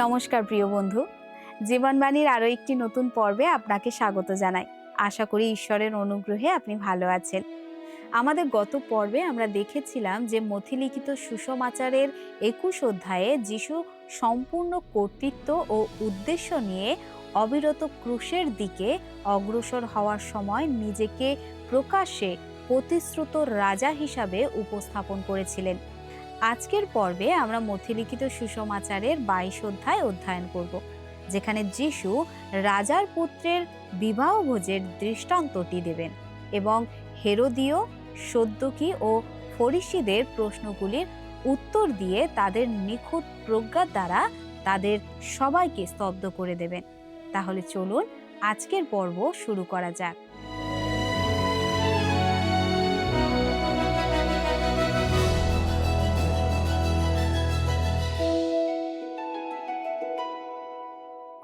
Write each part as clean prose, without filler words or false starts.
নমস্কার প্রিয় বন্ধু, জীবনবাণীর আরও একটি নতুন পর্বে আপনাকে স্বাগত জানাই। আশা করি ঈশ্বরের অনুগ্রহে আপনি ভালো আছেন। আমাদের গত পর্বে আমরা দেখেছিলাম যে মথিলিখিত সুসমাচারের ২১ অধ্যায়ে যিশু সম্পূর্ণ কর্তৃত্ব ও উদ্দেশ্য নিয়ে অবিরত ক্রুশের দিকে অগ্রসর হওয়ার সময় নিজেকে প্রকাশ্যে প্রতিশ্রুত রাজা হিসাবে উপস্থাপন করেছিলেন। আজকের পর্বে আমরা মথিলিখিত সুসমাচারের ২২ অধ্যায় অধ্যয়ন করব, যেখানে যিশু রাজার পুত্রের বিবাহ ভোজের দৃষ্টান্তটি দেবেন এবং হেরোদীয়, সদ্দুকী ও ফরিসীদের প্রশ্নগুলির উত্তর দিয়ে তাদের নিখুঁত প্রজ্ঞার দ্বারা তাদের সবাইকে স্তব্ধ করে দেবেন। তাহলে চলুন আজকের পর্ব শুরু করা যাক।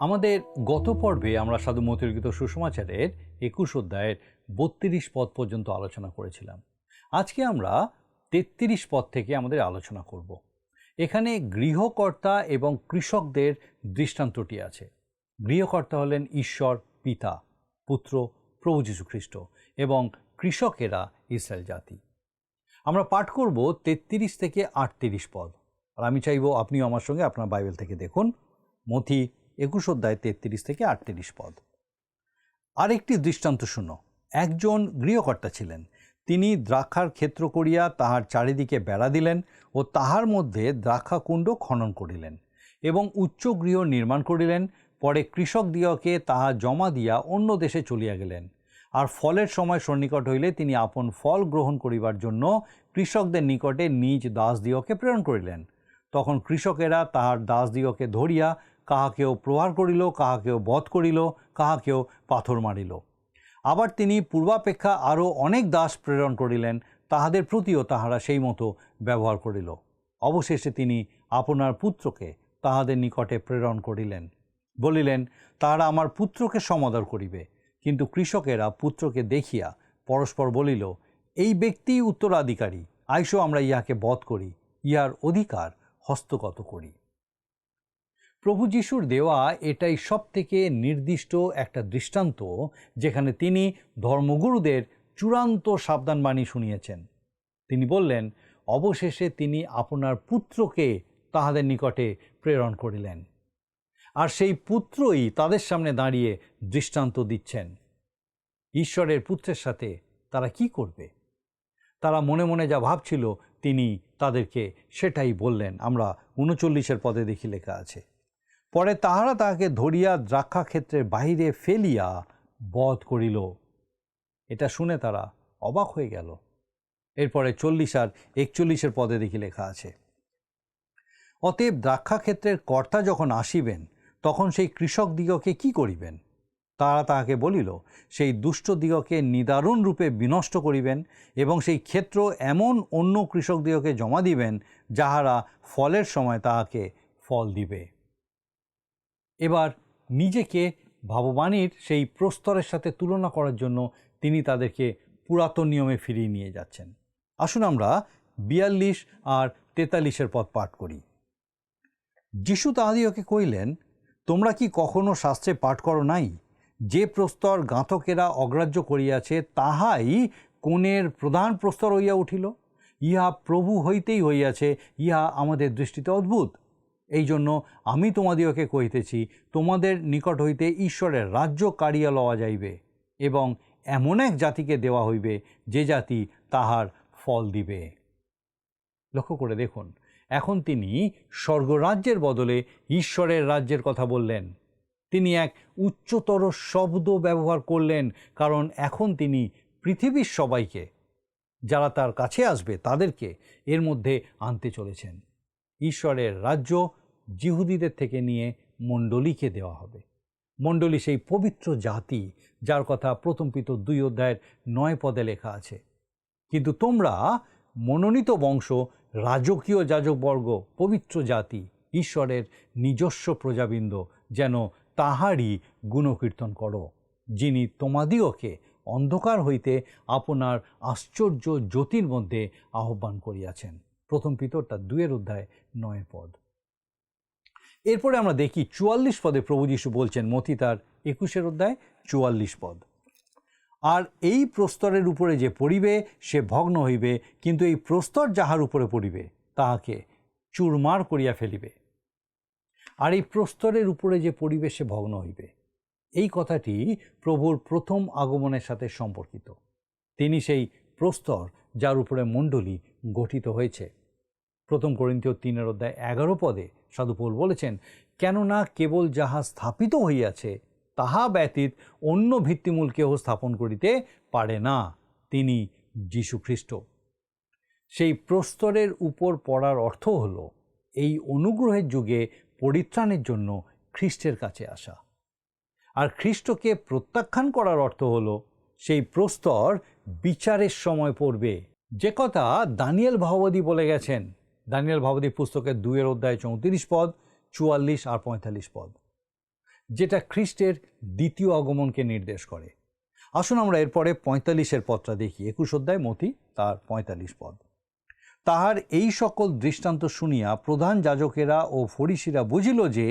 আমাদের গত পর্বে আমরা সাধু মথিলিখিত সুসমাচারের ২১ অধ্যায়ের ৩২ পদ পর্যন্ত আলোচনা করেছিলাম। আজকে আমরা ৩৩ পদ থেকে আমাদের আলোচনা করব। এখানে গৃহকর্তা এবং কৃষকদের দৃষ্টান্তটি আছে। গৃহকর্তা হলেন ঈশ্বর পিতা, পুত্র প্রভু যীশু খ্রিস্ট এবং কৃষকেরা ইসরায়েল জাতি। আমরা পাঠ করব ৩৩ থেকে ৩৮ পদ। আর আমি চাইব আপনিও আমার সঙ্গে আপনার বাইবেল থেকে দেখুন মথি ২১ অধ্যায় ৩৩ থেকে ৩৮ পদ। আরেকটি দৃষ্টান্ত শুনো। একজন গৃহকর্তা ছিলেন। তিনি দ্রাক্ষার ক্ষেত্র করিয়া তাহার চারিদিকে বেড়া দিলেন ও তাহার মধ্যে দ্রাক্ষাকুণ্ড খনন করিলেন এবং উচ্চ গৃহ নির্মাণ করিলেন। পরে কৃষকদিগকে তাহা জমা দিয়া অন্য দেশে চলিয়া গেলেন। আর ফলের সময় সন্নিকট হইলে তিনি আপন ফল গ্রহণ করিবার জন্য কৃষকদের নিকটে নিজ দাসদিগকে প্রেরণ করিলেন। তখন কৃষকেরা তাহার দাসদিগকে ধরিয়া কাহাকেও প্রহার করিল, কাহাকেও বধ করিল, কাহাকেও পাথর মারিল। আবার তিনি পূর্বাপেক্ষা আরও অনেক দাস প্রেরণ করিলেন, তাহাদের প্রতিও তাহারা সেই মতো ব্যবহার করিল। অবশেষে তিনি আপনার পুত্রকে তাহাদের নিকটে প্রেরণ করিলেন, বলিলেন, তাহারা আমার পুত্রকে সমাদর করিবে। কিন্তু কৃষকেরা পুত্রকে দেখিয়া পরস্পর বলিল, এই ব্যক্তিই উত্তরাধিকারী, আইসো আমরা ইহাকে বধ করি, ইহার অধিকার হস্তগত করি। প্রভু যিশুর দেওয়া এটাই সবথেকে নির্দিষ্ট একটা দৃষ্টান্ত, যেখানে তিনি ধর্মগুরুদের চূড়ান্ত সাবধানবাণী শুনিয়েছেন। তিনি বললেন, অবশেষে তিনি আপনার পুত্রকে তাহাদের নিকটে প্রেরণ করিলেন। আর সেই পুত্রই তাদের সামনে দাঁড়িয়ে দৃষ্টান্ত দিচ্ছেন। ঈশ্বরের পুত্রের সাথে তারা কি করবে? তারা মনে মনে যা ভাবছিল তিনি তাদেরকে সেটাই বললেন। আমরা ৩৯ পদে দেখি লেখা আছে, পরে তাহারা তাহাকে ধরিয়া দ্রাক্ষাক্ষেত্রের বাহিরে ফেলিয়া বধ করিল। এটা শুনে তারা অবাক হয়ে গেল। এরপরে ৪০ আর ৪১ পদে দেখি লেখা আছে, অতএব দ্রাক্ষাক্ষেত্রের কর্তা যখন আসিবেন তখন সেই কৃষকদিগকে কি করিবেন? তারা তাহাকে বলিল, সেই দুষ্টদিগকে নিদারুণ রূপে বিনষ্ট করিবেন এবং সেই ক্ষেত্র এমন অন্য কৃষকদিগকে জমা দিবেন, যাহারা ফলের সময় তাহাকে ফল দিবে। এবার নিজেকে ভগবানের সেই প্রস্তরের সাথে তুলনা করার জন্য তিনি তাদেরকে পুরাতন নিয়মে ফিরিয়ে নিয়ে যাচ্ছেন। আসুন আমরা ৪২ আর ৪৩ পদ পাঠ করি। যিশু তাহাদিগকে কহিলেন, তোমরা কি কখনো শাস্ত্রে পাঠ করো নাই, যে প্রস্তর গাঁথকেরা অগ্রাহ্য করিয়াছে তাহাই কোণের প্রধান প্রস্তর হইয়া উঠিল। ইহা প্রভু হইতেই হইয়াছে, ইহা আমাদের দৃষ্টিতে অদ্ভুত। এই জন্য আমি তোমাদিগকে কহিতেছি, তোমাদের নিকট হইতে ঈশ্বরের রাজ্য কাড়িয়া লওয়া যাইবে এবং এমন এক জাতিকে দেওয়া হইবে, যে জাতি তাহার ফল দিবে। লক্ষ্য করে দেখুন, এখন তিনি স্বর্গরাজ্যের বদলে ঈশ্বরের রাজ্যের কথা বললেন। তিনি এক উচ্চতর শব্দ ব্যবহার করলেন, কারণ এখন তিনি পৃথিবীর সবাইকে, যারা তার কাছে আসবে তাদেরকে এর মধ্যে আনতে চলেছেন। ঈশ্বরের রাজ্য জিহুদীদের থেকে নিয়ে মণ্ডলীকে দেওয়া হবে। মণ্ডলী সেই পবিত্র জাতি, যার কথা প্রথম পিতর ২ অধ্যায়ের ৯ পদে লেখা আছে। কিন্তু তোমরা মনোনীত বংশ, রাজকীয় যাজকবর্গ, পবিত্র জাতি, ঈশ্বরের নিজস্ব প্রজাবৃন্দ, যেন তাহারই গুণকীর্তন করো, যিনি তোমাদিগকে অন্ধকার হইতে আপনার আশ্চর্য জ্যোতির মধ্যে আহ্বান করিয়াছেন। প্রথম পিতর তার ২ অধ্যায় ৯ পদ। এরপরে আমরা দেখি 44 পদে প্রভু যীশু বলছেন, মথি তার 21 অধ্যায় 44 পদ, আর এই প্রস্তরের উপরে যে পড়িবে সে ভগ্ন হইবে, কিন্তু এই প্রস্তর যাহার উপরে পড়িবে তাহাকে চুরমার করিয়া ফেলিবে। আর এই প্রস্তরের উপরে যে পড়িবে সে ভগ্ন হইবে, এই কথাটি প্রভুর প্রথম আগমনের সাথে সম্পর্কিত। তিনি সেই প্রস্তর যার উপরে মণ্ডলী গঠিত হয়েছে। প্রথম করিন্থীয় 3 অধ্যায় 11 পদে সাধু পৌল বলেছেন, কেননা কেবল যাহা স্থাপিত হইয়াছে তাহা ব্যতীত অন্য ভিত্তিমূল কেহ স্থাপন করিতে পারে না, তিনি যীশু খ্রিস্ট। সেই প্রস্তরের উপর পড়ার অর্থ হল এই অনুগ্রহের যুগে পরিত্রাণের জন্য খ্রিস্টের কাছে আসা, আর খ্রিস্টকে প্রত্যাখ্যান করার অর্থ হল সেই প্রস্তর বিচারের সময় পড়বে, যে কথা দানিয়েল ভাববাদী বলে গেছেন। দানিয়েল ভাববাদী পুস্তকের 2 অধ্যায় 34 পদ, 44 আর 45 পদ, যেটা খ্রিস্টের দ্বিতীয় আগমনকে নির্দেশ করে। আসুন আমরা এরপরে 45 পদটা দেখি। 21 অধ্যায় মথি তার 45 পদ। তাহার এই সকল দৃষ্টান্ত শুনিয়া প্রধান যাজকেরা ও ফরিসিরা বুঝিল যে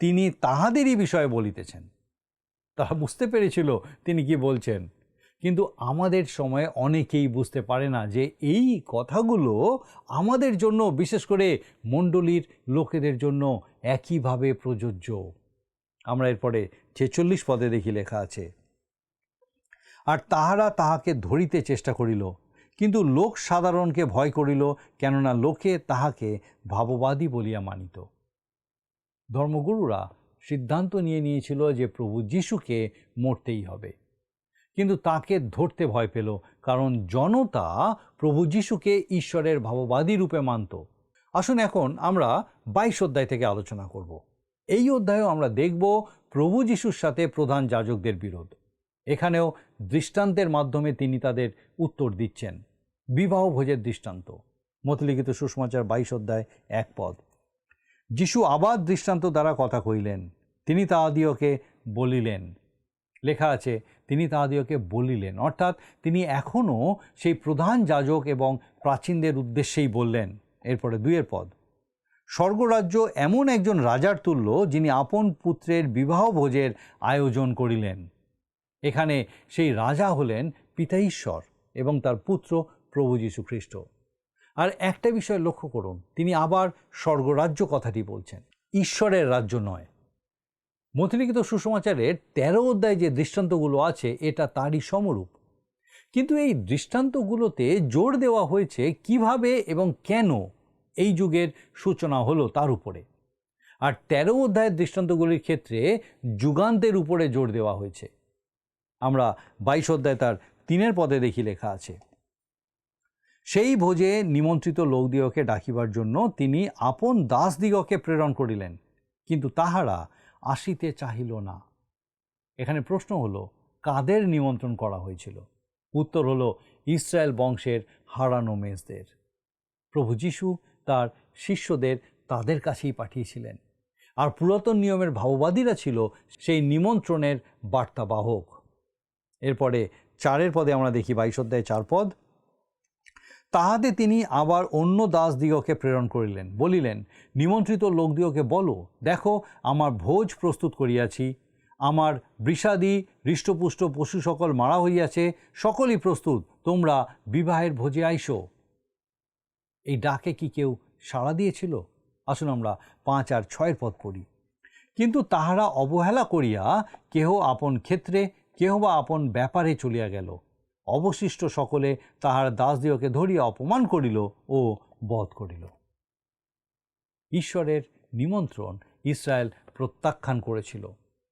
তিনি তাহাদেরই বিষয়ে বলিতেছেন। তারা বুঝতে পেরেছিল তিনি কি বলছেন, কিন্তু আমাদের সময় অনেকেই বুঝতে পারে না যে এই কথাগুলো আমাদের জন্য, বিশেষ করে মণ্ডলীর লোকেদের জন্য একইভাবে প্রযোজ্য। আমরা এরপরে 46 পদে দেখি লেখা আছে, আর তাহারা তাহাকে ধরিতে চেষ্টা করিল, কিন্তু লোক সাধারণকে ভয় করিল, কেননা লোকে তাহাকে ভাববাদী বলিয়া মানিত। ধর্মগুরুরা সিদ্ধান্ত নিয়েছিল যে প্রভু যীশুকে মরতেই হবে, কিন্তু তাকে ধরতে ভয় পেল, কারণ জনতা প্রভু যীশুকে ঈশ্বরের ভাববাদী রূপে মানত। আসুন এখন আমরা 22 অধ্যায় থেকে আলোচনা করব। এই অধ্যায়েও আমরা দেখব প্রভু যীশুর সাথে প্রধান যাজকদের বিরোধ। এখানেও দৃষ্টান্তের মাধ্যমে তিনি তাদের উত্তর দিচ্ছেন। বিবাহ ভোজের দৃষ্টান্ত, মথিলিখিত সুসমাচার 22 অধ্যায় 1 পদ। যীশু আবার দৃষ্টান্ত দ্বারা কথা কইলেন, তিনি তাহাদিওকে বলিলেন। লেখা আছে তিনি তাহাদিওকে বলিলেন, অর্থাৎ তিনি এখনও সেই প্রধান যাজক এবং প্রাচীনদের উদ্দেশ্যেই বললেন। এরপরে 2 পদ, স্বর্গরাজ্য এমন একজন রাজার তুল্য, যিনি আপন পুত্রের বিবাহ ভোজের আয়োজন করিলেন। এখানে সেই রাজা হলেন পিতা ঈশ্বর এবং তার পুত্র প্রভু যীশু খ্রিস্ট। আর একটা বিষয় লক্ষ্য করুন, তিনি আবার স্বর্গরাজ্য কথাটি বলছেন, ঈশ্বরের রাজ্য নয়। মথিলিখিত সুসমাচারের 13 অধ্যায় যে দৃষ্টান্তগুলো আছে এটা তারই সমরূপ, কিন্তু এই দৃষ্টান্তগুলোতে জোর দেওয়া হয়েছে কিভাবে এবং কেন এই যুগের সূচনা হলো তার উপরে। আর 13 অধ্যায়ের দৃষ্টান্তগুলির ক্ষেত্রে যুগান্তের উপরে জোর দেওয়া হয়েছে। আমরা 22 অধ্যায় তার 3 পদে দেখি লেখা আছে, সেই ভোজে নিমন্ত্রিত লোকদিগকে ডাকিবার জন্য তিনি আপন দাসদিগকে প্রেরণ করিলেন, কিন্তু তাহারা আসিতে চাহিল না। এখানে প্রশ্ন হলো, কাদের নিমন্ত্রণ করা হয়েছিল? উত্তর হলো ইসরায়েল বংশের হারানো মেজদের। প্রভু যীশু তার শিষ্যদের তাদের কাছেই পাঠিয়েছিলেন, আর পুরাতন নিয়মের ভাববাদীরা ছিল সেই নিমন্ত্রণের বার্তাবাহক। এরপরে 4 পদে আমরা দেখি 22 অধ্যায় 4 পদ, তাহাতে তিনি আবার অন্য দাসদিগকে প্রেরণ করিলেন, বলিলেন, নিমন্ত্রিত লোকদিগকে বলো, দেখো আমার ভোজ প্রস্তুত করিয়াছি, আমার বৃষাদি হৃষ্টপুষ্ট পশু সকল মারা হইয়াছে, সকলই প্রস্তুত, তোমরা বিবাহের ভোজে আইসো। এই ডাকে কি কেউ সাড়া দিয়েছিল? আসুন আমরা 5 আর 6 পদ পড়ি। কিন্তু তাহারা অবহেলা করিয়া কেহ আপন ক্ষেত্রে, কেহ বা আপন ব্যাপারে চলিয়া গেল। অবশিষ্ট সকলে তাহার দাসদিগকে ধরিয়া অপমান করিল ও বধ করিল। ঈশ্বরের নিমন্ত্রণ ইসরায়েল প্রত্যাখ্যান করেছিল।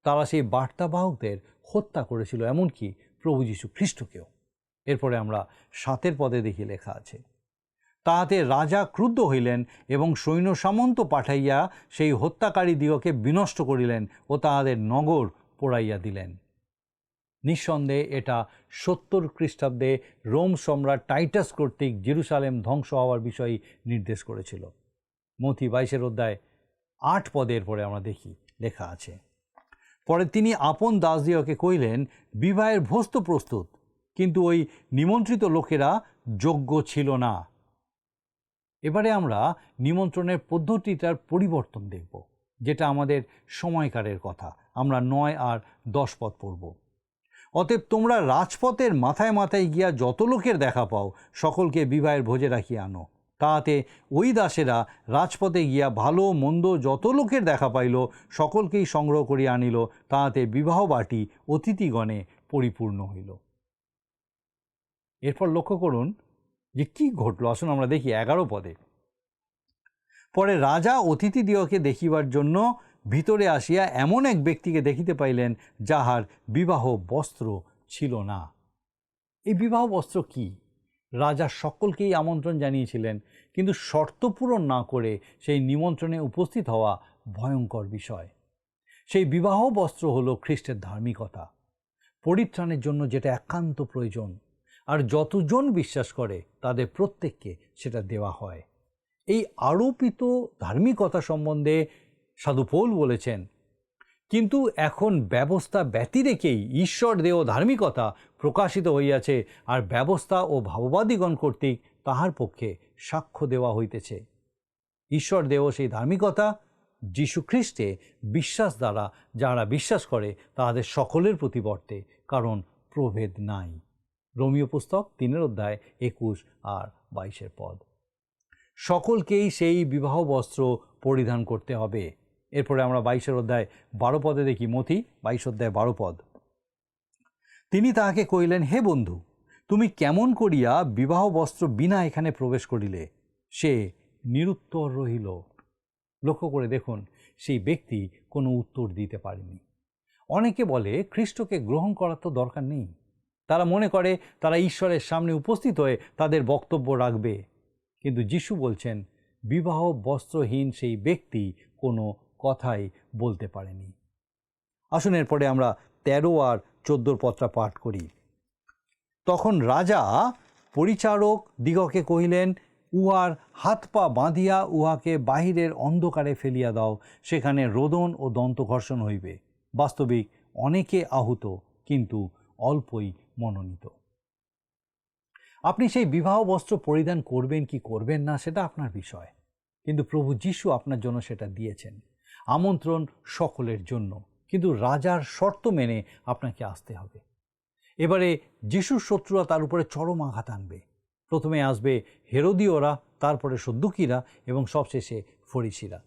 তারা সেই বার্তাবাহকদের হত্যা করেছিল, এমনকি প্রভু যীশু খ্রিস্টকেও। এরপরে আমরা 7 পদে দেখি লেখা আছে, তাহাতে রাজা ক্রুদ্ধ হইলেন এবং সৈন্য সামন্ত পাঠাইয়া সেই হত্যাকারী দিগকে বিনষ্ট করিলেন ও তাহাদের নগর পোড়াইয়া দিলেন। নিঃসন্দেহে এটা 70 খ্রিস্টাব্দে রোম সম্রাট টাইটাস কর্তৃক জেরুসালেম ধ্বংস হওয়ার বিষয় নির্দেশ করেছিল। মথি 22 অধ্যায় 8 পদের পরে আমরা দেখি লেখা আছে, পরে তিনি আপন দাসদিগকে কইলেন, বিবাহের ভোজ তো প্রস্তুত, কিন্তু ওই নিমন্ত্রিত লোকেরা যোগ্য ছিল না। এবারে আমরা নিমন্ত্রণের পদ্ধতিটার পরিবর্তন দেখব। যেটা আমাদের সময়কারের কথা। আমরা 9 আর 10 পদ পড়ব। অতএব তোমরা রাজপথের মাথায় মাথায় গিয়া যত লোকের দেখা পাও সকলকে বিবাহের ভোজে রাখিয়া আনো। তাহাতে ওই দাসেরা রাজপথে গিয়া ভালো মন্দ যত লোকের দেখা পাইল সকলকেই সংগ্রহ করিয়া আনিল। তাহাতে বিবাহ বাটি অতিথিগণে পরিপূর্ণ হইল। এরপর লক্ষ্য করুন যে কি ঘটল। আসুন আমরা দেখি 11 পদে। পরে রাজা অতিথিদিগকে দেখিবার জন্য ভিতরে আসিয়া এমন এক ব্যক্তিকে দেখিতে পাইলেন যাহার বিবাহ বস্ত্র ছিল না। এই বিবাহ বস্ত্র কি? রাজা সকলকেই আমন্ত্রণ জানিয়েছিলেন, কিন্তু শর্ত পূরণ না করে সেই নিমন্ত্রণে উপস্থিত হওয়া ভয়ঙ্কর বিষয়। সেই বিবাহ বস্ত্র হলো খ্রিস্টের ধার্মিকতা, পরিত্রাণের জন্য যেটা একান্ত প্রয়োজন, আর যতজন বিশ্বাস করে তাদের প্রত্যেককে সেটা দেওয়া হয়। এই আরোপিত ধার্মিকতা সম্বন্ধে সাধু পৌল বলেছেন, কিন্তু এখন ব্যবস্থা ব্যতি রেখেই ঈশ্বর দেহ ধার্মিকতা প্রকাশিত হইয়াছে, আর ব্যবস্থা ও ভাববাদীগণ কর্তৃক তাহার পক্ষে সাক্ষ্য দেওয়া হইতেছে। ঈশ্বর দেহ সেই ধার্মিকতা যীশুখ্রিস্টে বিশ্বাস দ্বারা যারা বিশ্বাস করে তাহাদের সকলের প্রতি বর্তে, কারণ প্রভেদ নাই। রোমীয় পুস্তক 3 অধ্যায় 21 আর 22 পদ। সকলকেই সেই বিবাহ বস্ত্র পরিধান করতে হবে। এরপরে আমরা 22 অধ্যায় 12 পদে দেখি, মথি 22 অধ্যায় 12 পদ। তিনি তাহাকে কহিলেন, হে বন্ধু, তুমি কেমন করিয়া বিবাহ বস্ত্র বিনা এখানে প্রবেশ করিলে? সে নিরুত্তর রহিল। লক্ষ্য করে দেখুন, সেই ব্যক্তি কোনো উত্তর দিতে পারেনি। অনেকে বলে খ্রিস্টকে গ্রহণ করার তো দরকার নেই। তারা মনে করে তারা ঈশ্বরের সামনে উপস্থিত হয়ে তাদের বক্তব্য রাখবে। কিন্তু যিশু বলছেন, বিবাহ বস্ত্রহীন সেই ব্যক্তি কোনো কথাই বলতে পারেনি। আসুন এরপরে আমরা 13 আর 14 পদটা পাঠ করি। তখন রাজা পরিচারক দিগকে কহিলেন, উহার হাত পা বাঁধিয়া উহাকে বাহিরের অন্ধকারে ফেলিয়া দাও, সেখানে রোদন ও দন্তঘর্ষণ হইবে। বাস্তবিক অনেকে আহত, কিন্তু অল্পই মনোনীত। আপনি সেই বিবাহ বস্ত্র পরিধান করবেন কি করবেন না সেটা আপনার বিষয়, কিন্তু প্রভু যিশু আপনার জন্য সেটা দিয়েছেন। আমন্ত্রণ সকলের জন্য, কিন্তু রাজার শর্ত মেনে আপনাকে আসতে হবে। এবারে যিশুর শত্রুরা তার উপরে চরম আঘাত আনবে। প্রথমে আসবে হেরোদীয়রা, তারপরে সদ্দুকীরা এবং সবশেষে ফরিসিরা।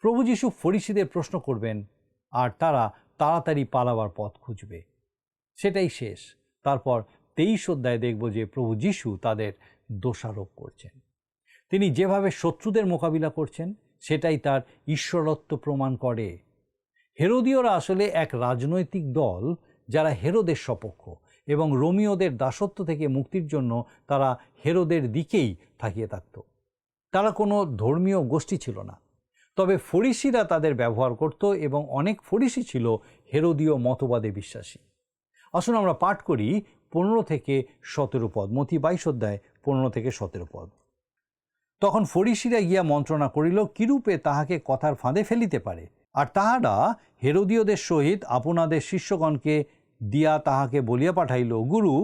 প্রভু যিশু ফরিসিদের প্রশ্ন করবেন, আর তারা তাড়াতাড়ি পালাবার পথ খুঁজবে। সেটাই শেষ। তারপর 23 অধ্যায়ে দেখব যে প্রভু যিশু তাদের দোষারোপ করছেন। তিনি যেভাবে শত্রুদের মোকাবিলা করছেন সেটাই তার ঈশ্বরত্ব প্রমাণ করে। হেরোদীয়রা আসলে এক রাজনৈতিক দল যারা হেরোদের সপক্ষ, এবং রোমীয়দের দাসত্ব থেকে মুক্তির জন্য তারা হেরোদের দিকেই থাকিয়ে থাকত। তারা কোনো ধর্মীয় গোষ্ঠী ছিল না। তবে ফরিসিরা তাদের ব্যবহার করত, এবং অনেক ফরিসি ছিল হেরোদীয় মতবাদে বিশ্বাসী। আসুন আমরা পাঠ করি 15 থেকে 17 পদ, মথি 22 অধ্যায় 15 থেকে 17 পদ। তখন ফরিসিরা গিয়া মন্ত্রণা করিল কিরূপে তাহাকে কথার ফাঁদে ফেলিতে পারে। আর তাহারা হেরোদীয়দের সহিত আপনাদের শিষ্যগণকে দিয়া তাহাকে বলিয়া পাঠাইল, গুরু,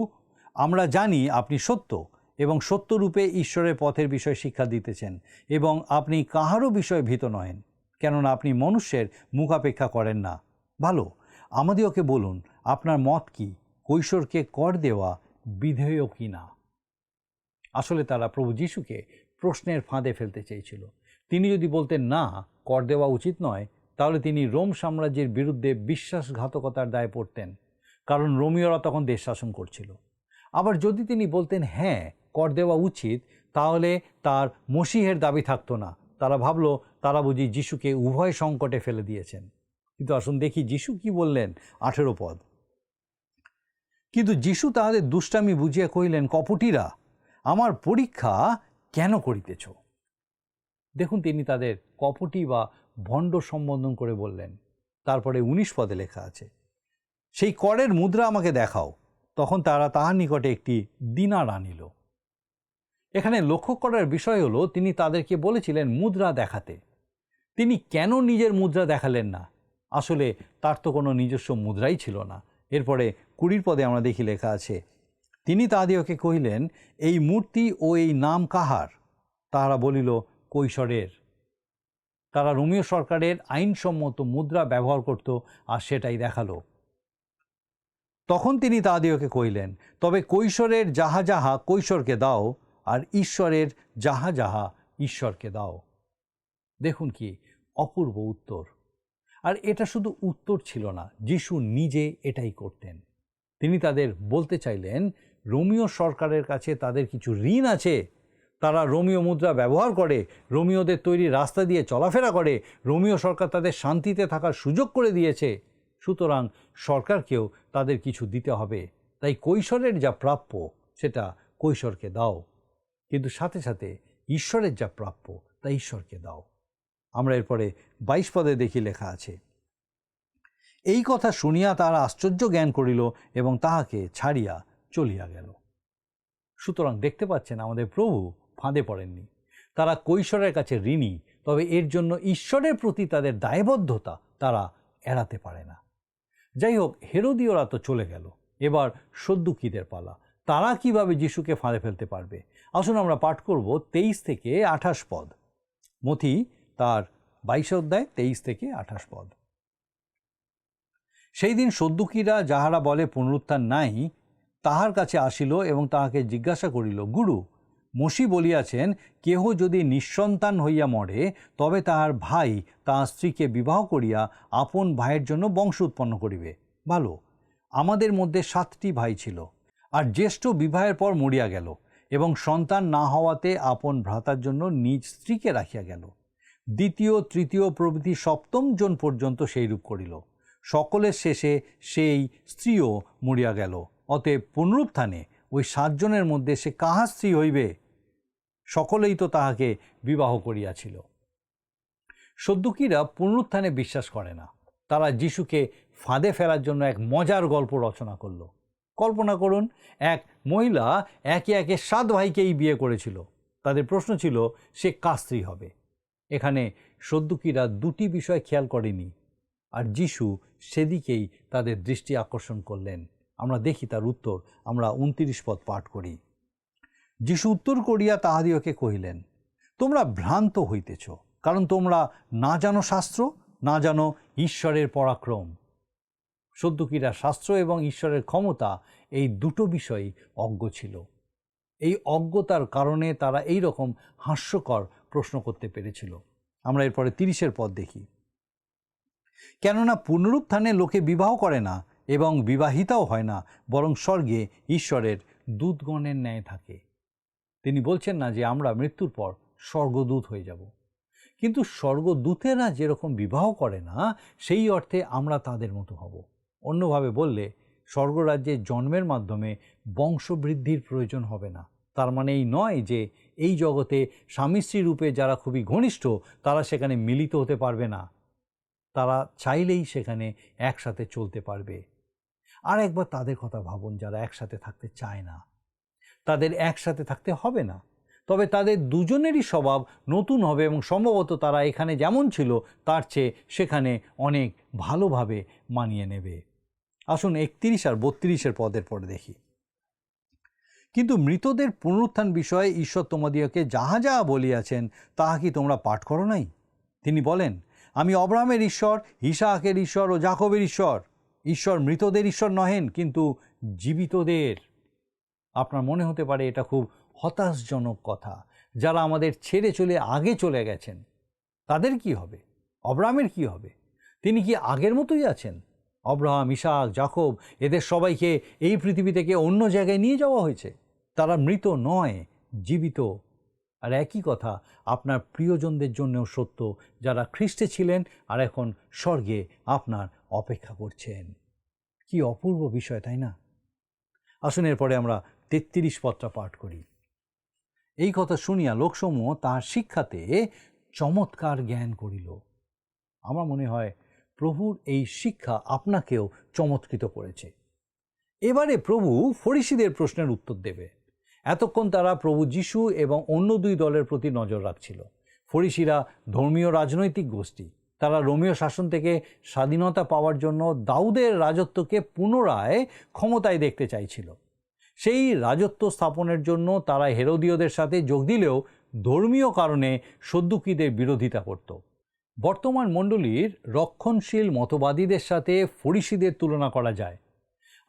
আমরা জানি আপনি সত্য এবং সত্যরূপে ঈশ্বরের পথের বিষয়ে শিক্ষা দিতেছেন, এবং আপনি কাহারও বিষয়ে ভীত নহেন, কেননা আপনি মনুষ্যের মুখাপেক্ষা করেন না। ভালো, আমাদিওকে বলুন, আপনার মত কি? কৈশোরকে কর দেওয়া বিধেয় কি না? আসলে তারা প্রভু যিশুকে প্রশ্নের ফাঁদে ফেলতে চেয়েছিল। তিনি যদি বলতেন না, কর দেওয়া উচিত নয়, তাহলে তিনি রোম সাম্রাজ্যের বিরুদ্ধে বিশ্বাসঘাতকতার দায়ে পড়তেন, কারণ রোমীয়রা তখন দেশ শাসন করছিল। আবার যদি তিনি বলতেন হ্যাঁ, কর দেওয়া উচিত, তাহলে তার মসিহের দাবি থাকতো না। তারা ভাবলো তারা বুঝি যিশুকে উভয় সংকটে ফেলে দিয়েছেন। কিন্তু আসুন দেখি যিশু কি বললেন, 18 পদ। কিন্তু যিশু তাহাদের দুষ্টামি বুঝিয়া কহিলেন, কপটীরা, আমার পরীক্ষা কেন করিতেছ? দেখুন, তিনি তাদের কপটী বা ভণ্ড সম্বোধন করে বললেন। তারপরে 19 পদে লেখা আছে, সেই করের মুদ্রা আমাকে দেখাও। তখন তারা তাহার নিকটে একটি দিনার আনিল। এখানে লক্ষ্য করার বিষয় হলো, তিনি তাদেরকে বলেছিলেন মুদ্রা দেখাতে। তিনি কেন নিজের মুদ্রা দেখালেন না? আসলে তার তো কোনো নিজস্ব মুদ্রাই ছিল না। এরপরে 20 পদে আমরা দেখি লেখা আছে, তিনি তাহাদিওকে কহিলেন, এই মূর্তি ও এই নাম কাহার? তাহারা বলিল, কৈশোরের। তারা রোমীয় সরকারের আইনসম্মত মুদ্রা ব্যবহার করত, আর সেটাই দেখালো। তখন তিনি তাহাদিওকে কহিলেন, তবে কৈশোরের যাহা যাহা কৈশোরকে দাও, আর ঈশ্বরের যাহা যাহা ঈশ্বরকে দাও। দেখুন কি অপূর্ব উত্তর। আর এটা শুধু উত্তর ছিল না, যিশু নিজে এটাই করতেন। তিনি তাদের বলতে চাইলেন রোমীয় সরকারের কাছে তাদের কিছু ঋণ আছে। তারা রোমীয় মুদ্রা ব্যবহার করে, রোমীয়দের তৈরি রাস্তা দিয়ে চলাফেরা করে, রোমীয় সরকার তাদের শান্তিতে থাকার সুযোগ করে দিয়েছে। সুতরাং সরকারকেও তাদের কিছু দিতে হবে। তাই কৈশোরের যা প্রাপ্য সেটা কৈশোরকে দাও, কিন্তু সাথে সাথে ঈশ্বরের যা প্রাপ্য তা ঈশ্বরকে দাও। আমরা এরপরে 22 পদে দেখি লেখা আছে, এই কথা শুনিয়া তারা আশ্চর্য জ্ঞান করিল এবং তাহাকে ছাড়িয়া চলিয়া গেল। সুতরাং দেখতে পাচ্ছেন আমাদের প্রভু ফাঁদে পড়েননি। তারা কৈশোরের কাছে ঋণী, তবে এর জন্য ঈশ্বরের প্রতি তাদের দায়বদ্ধতা তারা এড়াতে পারে না। যাই হোক, হেরোদীয়রা তো চলে গেল, এবার সদ্দুকীদের পালা। তারা কিভাবে যিশুকে ফাঁদে ফেলতে পারবে? আসুন আমরা পাঠ করব 23 থেকে 28 পদ। মথি তার 22 অধ্যায় 23 থেকে 28 পদ। সেই দিন সদ্দুকীরা, যাহারা বলে পুনরুত্থান নাই, তাহার কাছে আসিল এবং তাহাকে জিজ্ঞাসা করিল, গুরু, মসি বলিয়াছেন, কেহ যদি নিঃসন্তান হইয়া মরে, তবে তাহার ভাই তাহার স্ত্রীকে বিবাহ করিয়া আপন ভাইয়ের জন্য বংশ উৎপন্ন করিবে। ভালো, আমাদের মধ্যে 7টি ভাই ছিল, আর জ্যেষ্ঠ বিবাহের পর মরিয়া গেল, এবং সন্তান না হওয়াতে আপন ভ্রাতার জন্য নিজ স্ত্রীকে রাখিয়া গেল। দ্বিতীয়, তৃতীয় প্রভৃতি 7ম জন পর্যন্ত সেইরূপ করিল। সকলের শেষে সেই স্ত্রীও মরিয়া গেল। অতএব পুনরুত্থানে ওই 7 জনের মধ্যে সে কাহার স্ত্রী হইবে? সকলেই তো তাহাকে বিবাহ করিয়াছিল। সদ্দুকীরা পুনরুত্থানে বিশ্বাস করে না। তারা যিশুকে ফাঁদে ফেলার জন্য এক মজার গল্প রচনা করল। কল্পনা করুন, এক মহিলা একে একে 7 ভাইকেই বিয়ে করেছিল। তাদের প্রশ্ন ছিল সে কার স্ত্রী হবে। এখানে সদ্দুকীরা 2টি বিষয় খেয়াল করেনি, আর যিশু সেদিকেই তাদের দৃষ্টি আকর্ষণ করলেন। আমরা দেখি তার উত্তর। আমরা 29 পদ পাঠ করি। যিশু উত্তর করিয়া তাহাদিওকে কহিলেন, তোমরা ভ্রান্ত হইতেছ, কারণ তোমরা না জানো শাস্ত্র, না জানো ঈশ্বরের পরাক্রম। সদ্দুকীরা শাস্ত্র এবং ঈশ্বরের ক্ষমতা, এই 2টো বিষয়ই অজ্ঞ ছিল। এই অজ্ঞতার কারণে তারা এই রকম হাস্যকর প্রশ্ন করতে পেরেছিল। আমরা এরপরে 30 পদ দেখি। কেননা পুনরুত্থানে লোকে বিবাহ করে না এবং বিবাহিতাও হয় না, বরং স্বর্গে ঈশ্বরের দূতগণের ন্যায় থাকে। তিনি বলছেন না যে আমরা মৃত্যুর পর স্বর্গদূত হয়ে যাব, কিন্তু স্বর্গদূতেরা যেরকম বিবাহ করে না, সেই অর্থে আমরা তাদের মতো হব। অন্যভাবে বললে, স্বর্গরাজ্যে জন্মের মাধ্যমে বংশবৃদ্ধির প্রয়োজন হবে না। তার মানে এই নয় যে এই জগতে স্বামী স্ত্রী রূপে যারা খুবই ঘনিষ্ঠ তারা সেখানে মিলিত হতে পারবে না। তারা চাইলেই সেখানে একসাথে চলতে পারবে। আর একবার তাদের কথা ভাবুন, যারা একসাথে থাকতে চায় না। তাদের একসাথে থাকতে হবে না, তবে তাদের দুজনেরই স্বভাব নতুন হবে এবং সম্ভবত তারা এখানে যেমন ছিল তার চেয়ে সেখানে অনেক ভালোভাবে মানিয়ে নেবে। আসুন 31 আর 32 পদের পরে দেখি। কিন্তু মৃতদের পুনরুত্থান বিষয়ে ঈশ্বর তোমাদিওকে যাহা যাহা বলিয়াছেন, তাহা কি তোমরা পাঠ করো নাই? তিনি বলেন, আমি অব্রাহামের ঈশ্বর, ইসাহাকের ঈশ্বর ও যাকবের ঈশ্বর। ঈশ্বর মৃতদের ঈশ্বর নহেন, কিন্তু জীবিতদের। আপনার মনে হতে পারে এটা খুব হতাশজনক কথা। যারা আমাদের ছেড়ে চলে আগে চলে গেছেন, তাদের কি হবে? অব্রাহামের কি হবে? তিনি কি আগের মতোই আছেন? অব্রাহাম, ইসাহাক, যাকব, এদের সবাইকে এই পৃথিবী থেকে অন্য জায়গায় নিয়ে যাওয়া হয়েছে। তারা মৃত নয়, জীবিত। আর একই কথা আপনার প্রিয়জনদের জন্যও সত্য, যারা খ্রিস্টে ছিলেন আর এখন স্বর্গে আপনার অপেক্ষা করছেন। কি অপূর্ব বিষয়, তাই না? আসুন এরপরে আমরা 33 পদটা পাঠ করি। এই কথা শুনিয়া লোকসমূহ তাহার শিক্ষাতে চমৎকার জ্ঞান করিল। আমার মনে হয় প্রভুর এই শিক্ষা আপনাকেও চমৎকৃত করেছে। এবারে প্রভু ফরিসীদের প্রশ্নের উত্তর দেবে। এতক্ষণ তারা প্রভু যিশু এবং অন্য 2 দলের প্রতি নজর রাখছিল। ফরিসীরা ধর্মীয় রাজনৈতিক গোষ্ঠী। তারা রোমীয় শাসন থেকে স্বাধীনতা পাওয়ার জন্য দাউদের রাজত্বকে পুনরায় ক্ষমতায় দেখতে চাইছিল। সেই রাজত্ব স্থাপনের জন্য তারা হেরোদীয়দের সাথে যোগ দিলেও ধর্মীয় কারণে সদ্দুকীদের বিরোধিতা করত। বর্তমান মণ্ডলীর রক্ষণশীল মতবাদীদের সাথে ফরিসিদের তুলনা করা যায়,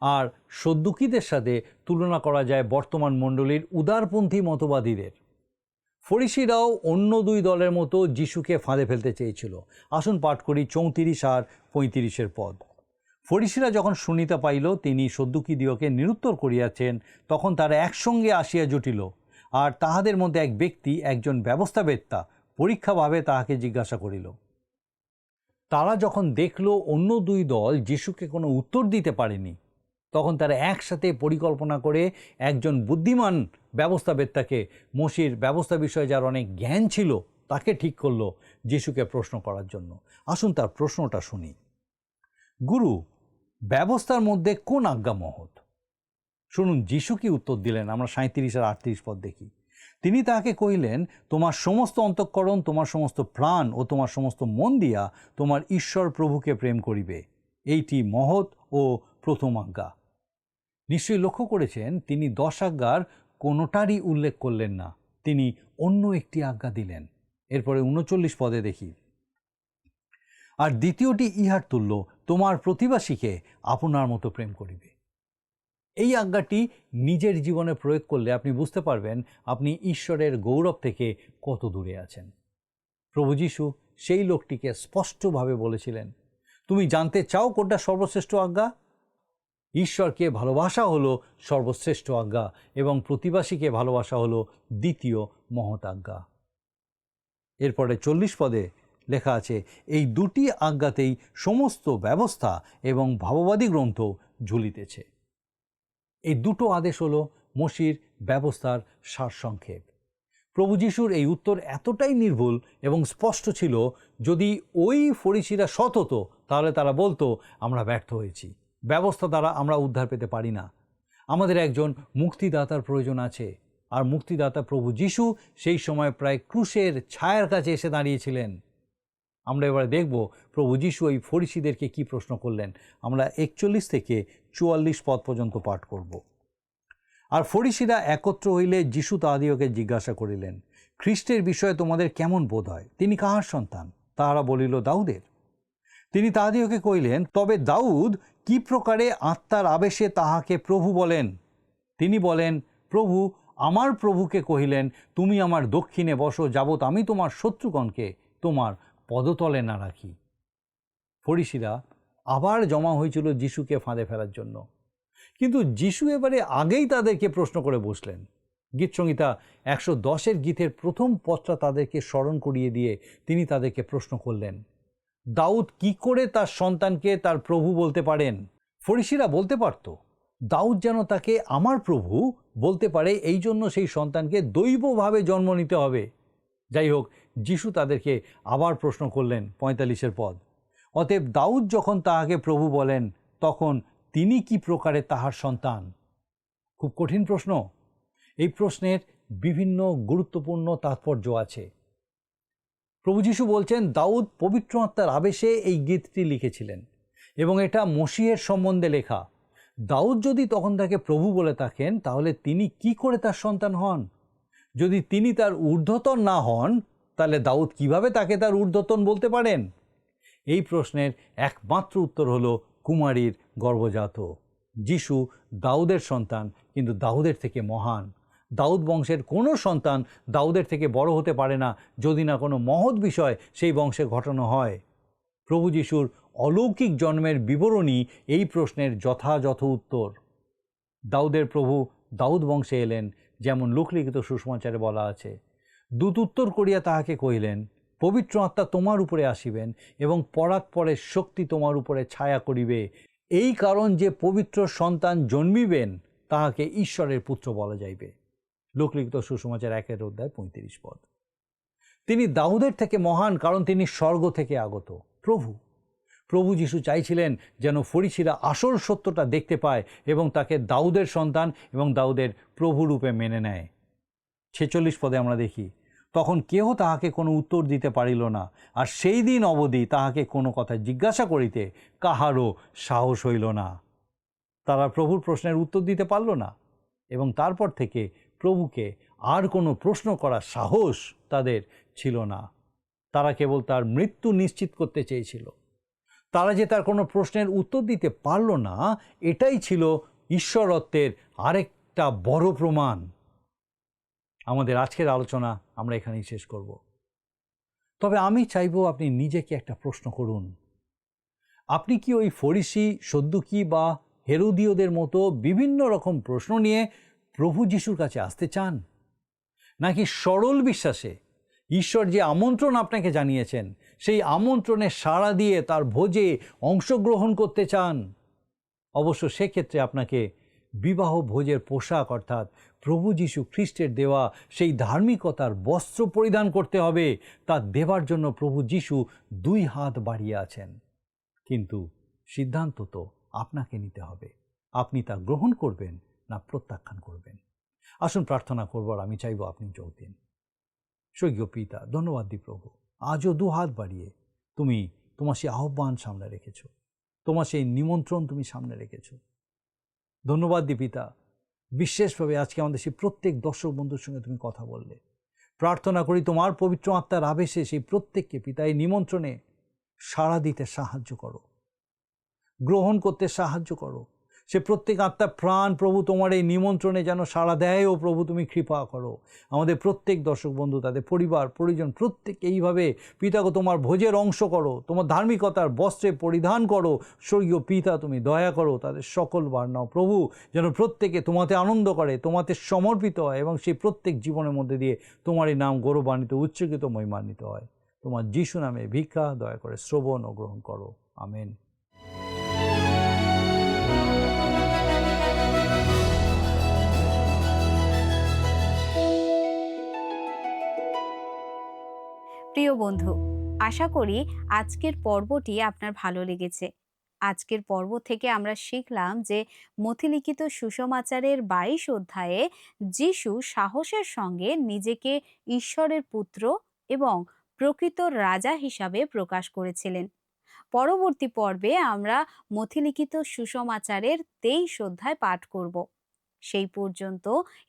আর সদ্দুকীদের সাথে তুলনা করা যায় বর্তমান মণ্ডলীর উদারপন্থী মতবাদীদের। ফরিসিরাও অন্য দুই দলের মতো যিশুকে ফাঁদে ফেলতে চেয়েছিল। আসুন পাঠ করি 34 আর 35 পদ। ফরিসিরা যখন শুনিতে পাইল তিনি সদ্দুকীদিওকে নিরুত্তর করিয়াছেন, তখন তারা একসঙ্গে আসিয়া জুটিল, আর তাহাদের মধ্যে এক ব্যক্তি, একজন ব্যবস্থাবেত্তা, পরীক্ষাভাবে তাহাকে জিজ্ঞাসা করিল। তারা যখন দেখল অন্য দুই দল যিশুকে কোনো উত্তর দিতে পারেনি, তখন তারা একসাথে পরিকল্পনা করে একজন বুদ্ধিমান ব্যবস্থাবেত্তাকে, মসির ব্যবস্থা বিষয়ে যার অনেক জ্ঞান ছিল, তাকে ঠিক করলো যিশুকে প্রশ্ন করার জন্য। আসুন তার প্রশ্নটা শুনি। গুরু, ব্যবস্থার মধ্যে কোন আজ্ঞা মহৎ? শুনুন যিশু কি উত্তর দিলেন। আমরা 37 আর 38 পদ দেখি। তিনি তাহাকে কহিলেন, তোমার সমস্ত অন্তঃকরণ, তোমার সমস্ত প্রাণ ও তোমার সমস্ত মন দিয়া তোমার ঈশ্বর প্রভুকে প্রেম করিবে, এইটি মহৎ ও প্রথম আজ্ঞা। নিশ্চয়ই লক্ষ্য করেছেন তিনি 10 আজ্ঞার কোনোটারই উল্লেখ করলেন না, তিনি অন্য একটি আজ্ঞা দিলেন। এরপরে 39 পদে দেখি, আর দ্বিতীয়টি ইহার তুল্য, তোমার প্রতিবাসীকে আপনার মতো প্রেম করিবে। এই আজ্ঞাটি নিজের জীবনে প্রয়োগ করলে আপনি বুঝতে পারবেন আপনি ঈশ্বরের গৌরব থেকে কত দূরে আছেন। প্রভু যীশু সেই লোকটিকে স্পষ্টভাবে বলেছিলেন, তুমি জানতে চাও কোনটা সর্বশ্রেষ্ঠ আজ্ঞা? ঈশ্বরকে ভালোবাসা হলো সর্বশ্রেষ্ঠ আজ্ঞা, এবং প্রতিবাসীকে ভালোবাসা হলো দ্বিতীয় মহৎ আজ্ঞা। এরপরে 40 পদে লেখা আছে, এই দুটি আজ্ঞাতেই সমস্ত ব্যবস্থা এবং ভাববাদী গ্রন্থ ঝুলিতেছে। এই দুটো আদেশ হলো মসির ব্যবস্থার সারসংক্ষেপ। প্রভু যিশুর এই উত্তর এতটাই নির্ভুল এবং স্পষ্ট ছিল, যদি ওই ফরিসিরা সৎ হতো তাহলে তারা বলতো, আমরা ব্যর্থ হয়েছি, ব্যবস্থা দ্বারা আমরা উদ্ধার পেতে পারি না, আমাদের একজন মুক্তিদাতার প্রয়োজন আছে। আর মুক্তিদাতা প্রভু যিশু সেই সময় প্রায় ক্রুশের ছায়ার কাছে এসে দাঁড়িয়েছিলেন। আমরা এবারে দেখব প্রভু যিশু এই ফরিসিদেরকে কি প্রশ্ন করলেন। আমরা 41 থেকে 44 পদ পর্যন্ত পাঠ করব। আর ফরিসিরা একত্র হইলে যিশু তাহাদিওকে জিজ্ঞাসা করিলেন, খ্রিস্টের বিষয়ে তোমাদের কেমন বোধ হয়? তিনি কাহার সন্তান? তাহারা বলিল, দাউদের। তিনি তাহাদিওকে কহিলেন, তবে দাউদ কি প্রকারে আত্মার আবেশে তাহাকে প্রভু বলেন? তিনি বলেন, প্রভু আমার প্রভুকে কহিলেন, তুমি আমার দক্ষিণে বসো, যাবৎ আমি তোমার শত্রুগণকে তোমার পদতলে না রাখি। ফরিসিরা আবার জমা হয়েছিল যিশুকে ফাঁদে ফেলার জন্য, কিন্তু যিশু এবারে আগেই তাদেরকে প্রশ্ন করে বসলেন। গীতসংহিতা 110 গীতের প্রথম পদটা তাদেরকে স্মরণ করিয়ে দিয়ে তিনি তাদেরকে প্রশ্ন করলেন, দাউদ কি করে তার সন্তানকে তার প্রভু বলতে পারেন? ফরিসিরা বলতে পারত, দাউদ যেন তাকে আমার প্রভু বলতে পারে, এই জন্য সেই সন্তানকে দৈবভাবে জন্ম নিতে হবে। যাই হোক, যিশু তাদেরকে আবার প্রশ্ন করলেন 45 পদ, অতএব দাউদ যখন তাহাকে প্রভু বলেন, তখন তিনি কি প্রকারে তাহার সন্তান? খুব কঠিন প্রশ্ন। এই প্রশ্নের বিভিন্ন গুরুত্বপূর্ণ তাৎপর্য আছে। প্রভু যিশু বলছেন, দাউদ পবিত্র আত্মার আবেশে এই গীতটি লিখেছিলেন এবং এটা মসিহের সম্বন্ধে লেখা। দাউদ যদি তখন তাকে প্রভু বলে থাকেন, তাহলে তিনি কি করে তার সন্তান হন? যদি তিনি তার ঊর্ধ্বতন না হন, তাহলে দাউদ কিভাবে তাকে তার ঊর্ধ্বতন বলতে পারেন? এই প্রশ্নের একমাত্র উত্তর হলো কুমারীর গর্ভজাত। যিশু দাউদের সন্তান, কিন্তু দাউদের থেকে মহান। দাউদ বংশের কোনো সন্তান দাউদের থেকে বড় হতে পারে না, যদি না কোনো মহৎ বিষয় সেই বংশে ঘটানো হয়। প্রভু যিশুর অলৌকিক জন্মের বিবরণী এই প্রশ্নের যথাযথ উত্তর। দাউদের প্রভু দাউদ বংশে এলেন, যেমন লোকলিখিত সুসমাচারে বলা আছে। দূত উত্তর করিয়া তাহাকে কহিলেন, পবিত্র আত্মা তোমার উপরে আসিবেন এবং পরাৎপরের শক্তি তোমার উপরে ছায়া করিবে। এই কারণ যে পবিত্র সন্তান জন্মিবেন, তাহাকে ঈশ্বরের পুত্র বলা যাইবে। লোকলিখিত সুসমাচার 1 অধ্যায় 35 পদ। তিনি দাউদের থেকে মহান, কারণ তিনি স্বর্গ থেকে আগত প্রভু যিশু চাইছিলেন যেন ফরিসিরা আসল সত্যটা দেখতে পায় এবং তাকে দাউদের সন্তান এবং দাউদের প্রভু রূপে মেনে নেয়। 46 পদে আমরা দেখি, তখন কেহ তাহাকে কোনো উত্তর দিতে পারিল না, আর সেই দিন অবধি তাহাকে কোনো কথা জিজ্ঞাসা করিতে কাহারও সাহস হইল না। তারা প্রভুর প্রশ্নের উত্তর দিতে পারল না, এবং তারপর থেকে প্রভুকে আর কোনো প্রশ্ন করার সাহস তাদের ছিল না। তারা কেবল তার মৃত্যু নিশ্চিত করতে চেয়েছিল। তারা যে তার কোনো প্রশ্নের উত্তর দিতে পারল না, এটাই ছিল ঈশ্বরত্বের আরেকটা বড় প্রমাণ। আমাদের আজকের আলোচনা আমরা এখানেই শেষ করব। তবে আমি চাইবো আপনি নিজেকে একটা প্রশ্ন করুন। আপনি কি ওই ফরিসি, সদ্দুকি বা হেরোদীয়দের মতো বিভিন্ন রকম প্রশ্ন নিয়ে প্রভু যিশুর কাছে আসতে চান, নাকি সরল বিশ্বাসে ঈশ্বর যে আমন্ত্রণ আপনাকে জানিয়েছেন সেই আমন্ত্রণে সাড়া দিয়ে তার ভোজে অংশগ্রহণ করতে চান? অবশ্য সেক্ষেত্রে আপনাকে বিবাহ ভোজের পোশাক অর্থাৎ প্রভু যীশু খ্রিস্টের দেওয়া সেই ধার্মিকতার বস্ত্র পরিধান করতে হবে। তা দেবার জন্য প্রভু যীশু 2 হাত বাড়িয়ে আছেন। কিন্তু সিদ্ধান্ত তো আপনাকে নিতে হবে। আপনি তা গ্রহণ করবেন না প্রত্যাখ্যান করবেন। আসুন প্রার্থনা করব, আর আমি চাইব আপনি যোগ দিন। স্বর্গীয় পিতা, ধন্যবাদ দিই প্রভু, আজও 2 হাত বাড়িয়ে তুমি তোমার সেই আহ্বান সামনে রেখেছ, তোমার সেই নিমন্ত্রণ তুমি সামনে রেখেছ। ধন্যবাদ দিই পিতা, বিশেষভাবে আজকে আমাদের সেই প্রত্যেক দর্শক বন্ধুর সঙ্গে তুমি কথা বললে। প্রার্থনা করি তোমার পবিত্র আত্মার আবেশে সেই প্রত্যেককে পিতা এই নিমন্ত্রণে সাড়া দিতে সাহায্য করো, গ্রহণ করতে সাহায্য করো। সে প্রত্যেক আত্মার প্রাণ প্রভু তোমার এই নিমন্ত্রণে যেন সাড়া দেয়। ও প্রভু তুমি কৃপা করো। আমাদের প্রত্যেক দর্শক বন্ধু, তাদের পরিবার পরিজন প্রত্যেককে এইভাবে পিতাকে তোমার ভোজের অংশ করো, তোমার ধার্মিকতার বস্ত্রে পরিধান করো। স্বর্গীয় পিতা তুমি দয়া করো, তাদের সকল বার নাও প্রভু, যেন প্রত্যেকে তোমাতে আনন্দ করে, তোমাতে সমর্পিত হয় এবং সেই প্রত্যেক জীবনের মধ্যে দিয়ে তোমার এই নাম গৌরবান্বিত, উচ্চকিত, মহিমান্বিত হয়। তোমার যিশু নামে ভিক্ষা দয়া করে শ্রবণ ও গ্রহণ করো। আমেন। প্রিয় বন্ধু, আশা করি আজকের পর্বটি আপনার ভালো লেগেছে। আজকের পর্ব থেকে আমরা শিখলাম যে মথিলিখিত সুসমাচারের 22 অধ্যায়ে যিশু সাহসের সঙ্গে নিজেকে ঈশ্বরের পুত্র এবং প্রকৃত রাজা হিসাবে প্রকাশ করেছিলেন। পরবর্তী পর্বে আমরা মথিলিখিত সুসমাচারের 23 অধ্যায় পাঠ করব। সেই পর্যন্ত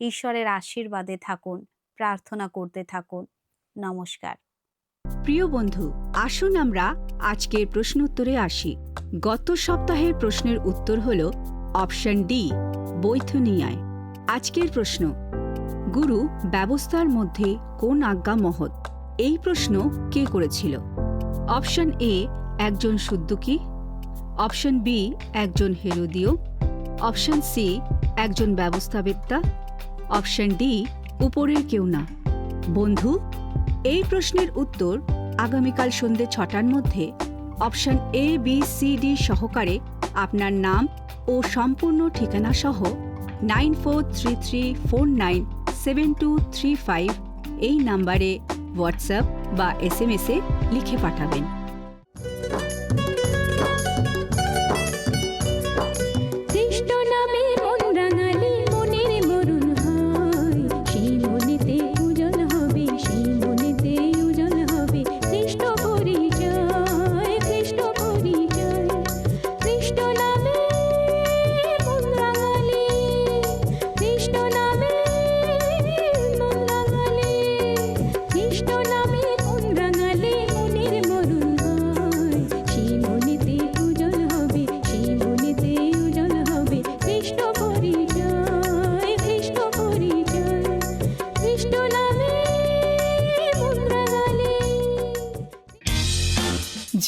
ঈশ্বরের আশীর্বাদে থাকুন, প্রার্থনা করতে থাকুন। নমস্কার। প্রিয় বন্ধু, আসুন আমরা আজকের প্রশ্ন উত্তরে আসি। গত সপ্তাহের প্রশ্নের উত্তর হল অপশন ডি, বৈথনিয়ায়। আজকের প্রশ্ন, গুরু, ব্যবস্থার মধ্যে কোন আজ্ঞা মহৎ? এই প্রশ্ন কে করেছিল? অপশন এ, একজন সদ্দুকি। অপশন বি, একজন হেরোদীয়। অপশন সি, একজন ব্যবস্থাবেত্তা। অপশন ডি, উপরের কেউ না। বন্ধু, এই প্রশ্নের উত্তর আগামীকাল সন্ধ্যে 6টার মধ্যে option A, B, C, D সহকারে আপনার নাম ও সম্পূর্ণ ঠিকানা সহ 9433497235 এই নাম্বারে হোয়াটসঅ্যাপ বা SMS-এ লিখে পাঠাবেন।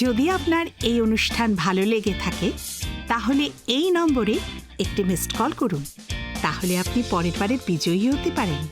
যদি আপনার এই অনুষ্ঠান ভালো লেগে থাকে তাহলে এই নম্বরে একটি মিসড কল করুন। তাহলে আপনি পরের বারের বিজয়ী হতে পারেন।